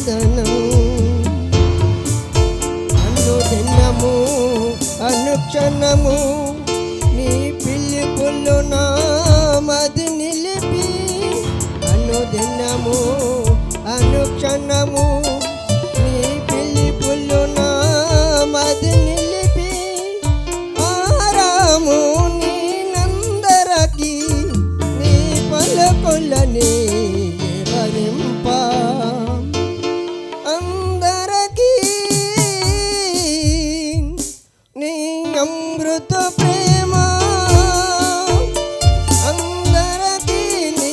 వందనం. అనుదినము అనుక్షణము నీ పిలుపులు నా మది నిలిపి, అనుదినము అనుక్షణము నీ పిలుపులు నా మది నిలిపి, ఆరాము నీ నందరకి నీ పలుకులని వరింప, అందరకి నీ అమృత ప్రేమ, అందరకి నీ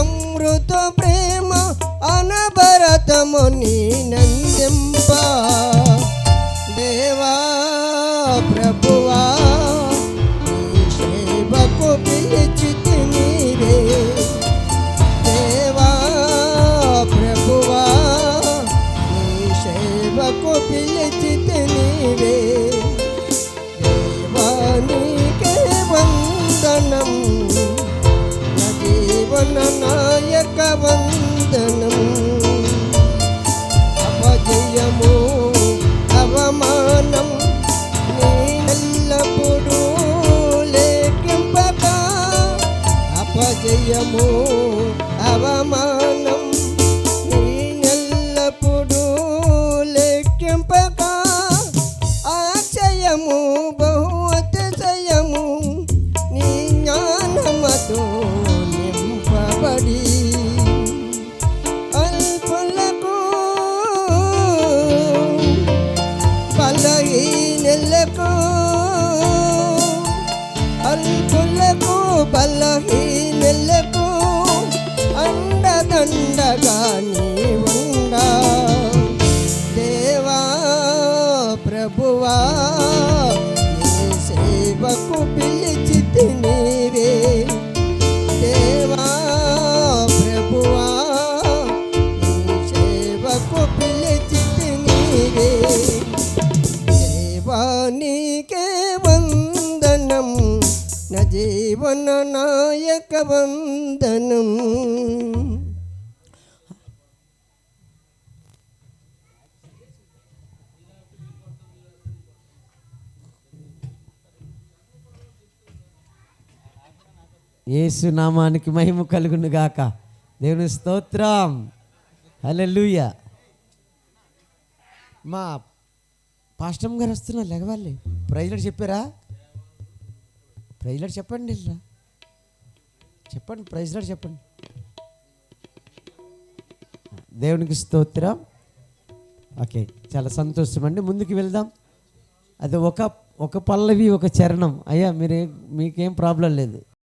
అమృత ప్రేమ అనవరతము నీ నందింప. దేవా ప్రభువా నీ సేవకు పిలిచితి నీవే, దేవా ప్రభువా నీ సేవకు పిలిచితి నీవే, దేవా నీకే వందనం, నా జీవన నాయక వందనం. అపజయము అవమానం నీ ఎల్లప్పుడూ లేఖింపక, అపజయము అవమానం నీ ఎల్లప్పుడూ లేఖింపక, అక్షయము బహు అతిశయము నీ జ్ఞానముతో నింపబడి, అల్పులకు బలహీనులకు, అల్పులకు బలహీనులకు అండదండగా నీవుండా, దేవా ప్రభువా నీ సేవకు పిలిచితి నీవే, దేవా ప్రభువా నీ సేవకు పిలిచితి నీవే, దేవా నీకే వందనం, నా జీవన నాయక వందనం. యేసు నామానికి మహిమ కలుగును గాక. దేవుని స్తోత్రం, హల్లెలూయా. మా పాస్టమ్ గారు వస్తున్నారు, లెగవాలి. ప్రైజ్లాడు చెప్పారా? ప్రైజ్లాడు చెప్పండి, చెప్పండి, ప్రైజ్లాడు చెప్పండి. దేవునికి స్తోత్రం. ఓకే, చాలా సంతోషం అండి. ముందుకు వెళ్దాం. అది ఒక పల్లవి ఒక చరణం. అయ్యా మీకేం ప్రాబ్లం లేదు.